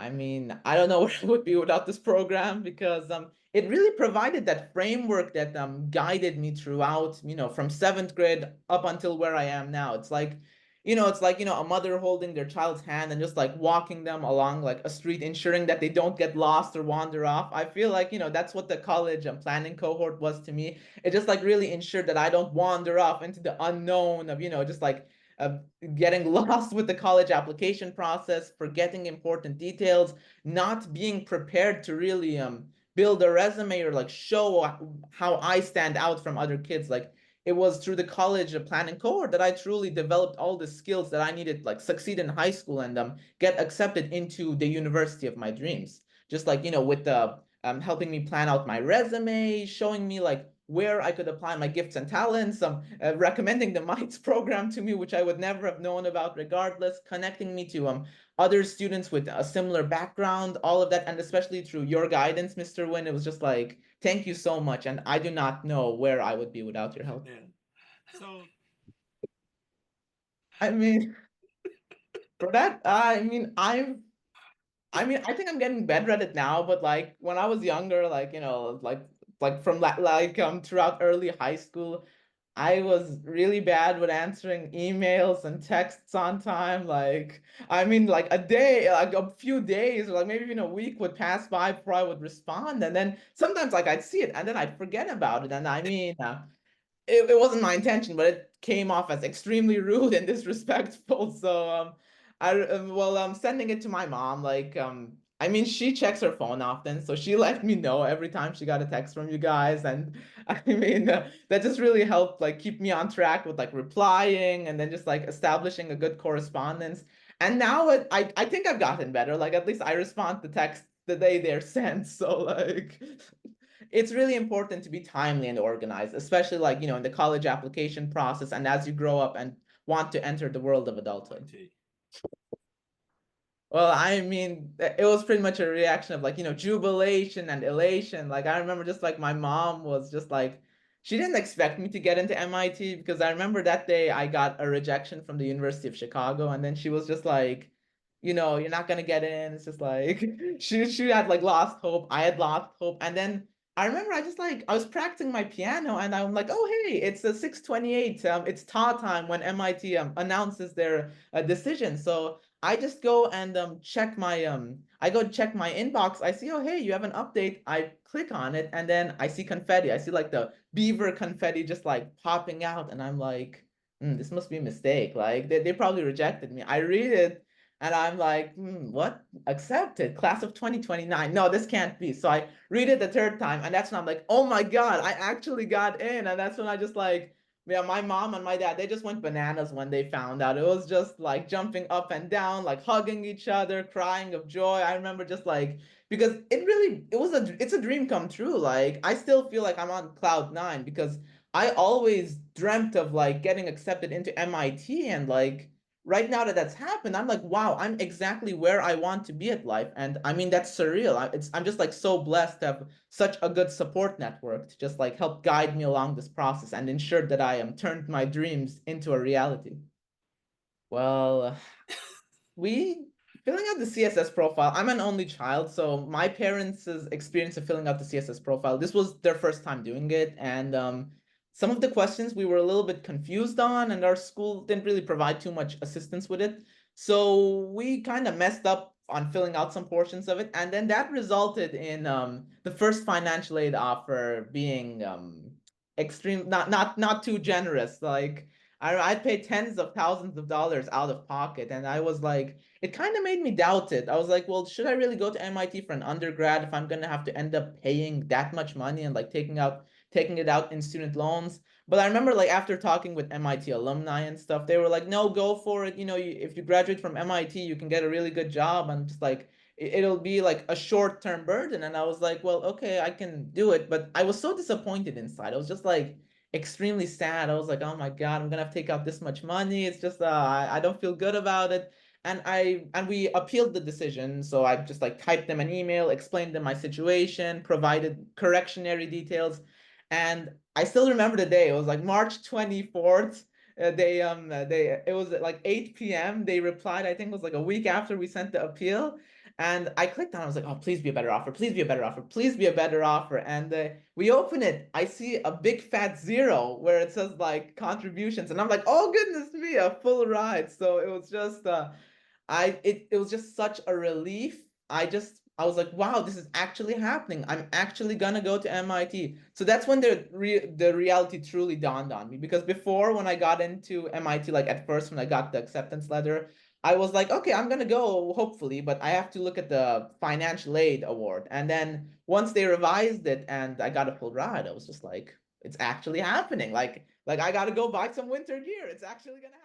I mean, I don't know where I would be without this program because it really provided that framework that guided me throughout, from seventh grade up until where I am now. It's like a mother holding their child's hand and just like walking them along like a street, ensuring that they don't get lost or wander off. I feel like, that's what the college and planning cohort was to me. It just like really ensured that I don't wander off into the unknown of, just like uh, getting lost with the college application process, forgetting important details, not being prepared to really build a resume or like show how I stand out from other kids. Like it was through the college planning cohort that I truly developed all the skills that I needed, like succeed in high school and get accepted into the university of my dreams. Just like with the helping me plan out my resume, showing me like where I could apply my gifts and talents, recommending the MITES program to me, which I would never have known about regardless, connecting me to other students with a similar background, all of that, and especially through your guidance, Mr. Wynn. It was just like, thank you so much. And I do not know where I would be without your help. Yeah. So I mean, for that, I think I'm getting better at it now, but like when I was younger, like, like from throughout early high school, I was really bad with answering emails and texts on time. Like a day, like a few days, or like maybe even a week would pass by before I would respond. And then sometimes like I'd see it and then I'd forget about it. And it wasn't my intention, but it came off as extremely rude and disrespectful. So I'm sending it to my mom. She checks her phone often, so she let me know every time she got a text from you guys, and that just really helped like keep me on track with like replying and then just like establishing a good correspondence. And now I think I've gotten better. Like at least I respond to text the day they're sent. So like it's really important to be timely and organized, especially like, in the college application process and as you grow up and want to enter the world of adulthood. IT. Well, it was pretty much a reaction of like, jubilation and elation. Like I remember just like my mom was just like, she didn't expect me to get into MIT because I remember that day I got a rejection from the University of Chicago, and then she was just like, you're not gonna get in. It's just like she had like lost hope. I had lost hope. And then I remember I was practicing my piano and I'm like, oh hey, it's a 6:28. It's ta time when MIT announces their decision. So I just go and I go check my inbox. I see, oh hey, you have an update. I click on it and then I see confetti. I see like the beaver confetti just like popping out, and I'm like, this must be a mistake. Like they probably rejected me. I read it and I'm like, what? Accepted. Class of 2029. No, this can't be. So I read it the third time, and that's when I'm like, oh my God, I actually got in. And that's when I just like, yeah, my mom and my dad, they just went bananas when they found out. It was just like jumping up and down, like hugging each other, crying of joy. I remember just like, because it's a dream come true. Like I still feel like I'm on cloud nine because I always dreamt of like getting accepted into MIT, and like right now that that's happened, I'm like, wow, I'm exactly where I want to be at life. And that's surreal. I'm just like so blessed to have such a good support network to just like help guide me along this process and ensure that I am turned my dreams into a reality. Well, we filling out the CSS profile. I'm an only child, so my parents' experience of filling out the CSS profile, this was their first time doing it, and some of the questions we were a little bit confused on, and our school didn't really provide too much assistance with it. So we kind of messed up on filling out some portions of it, and then that resulted in the first financial aid offer being extreme, not too generous. Like I paid tens of thousands of dollars out of pocket, and I was like, it kind of made me doubt it. I was like, well, should I really go to MIT for an undergrad if I'm gonna have to end up paying that much money and like taking it out in student loans? But I remember like after talking with MIT alumni and stuff, they were like, no, go for it. If you graduate from MIT, you can get a really good job, and just like it'll be like a short-term burden. And I was like, well, okay, I can do it. But I was so disappointed inside. I was just like extremely sad. I was like, oh my God, I'm gonna have to take out this much money. It's just I don't feel good about it. And we appealed the decision. So I just like typed them an email, explained them my situation, provided correctionary details. And I still remember the day. It was like March 24th. They it was at like 8 p.m. They replied, I think it was like a week after we sent the appeal. And I clicked on it. I was like, oh, please be a better offer. Please be a better offer. Please be a better offer. And we open it. I see a big fat zero where it says like contributions. And I'm like, oh, goodness me, a full ride. So it was just, it was just such a relief. I was like, wow, this is actually happening. I'm actually gonna go to MIT. So that's when the reality truly dawned on me. Because before, when I got into MIT, like at first when I got the acceptance letter, I was like, okay, I'm gonna go, hopefully, but I have to look at the financial aid award. And then once they revised it and I got a full ride, I was just like, it's actually happening. Like I gotta go buy some winter gear. It's actually gonna happen.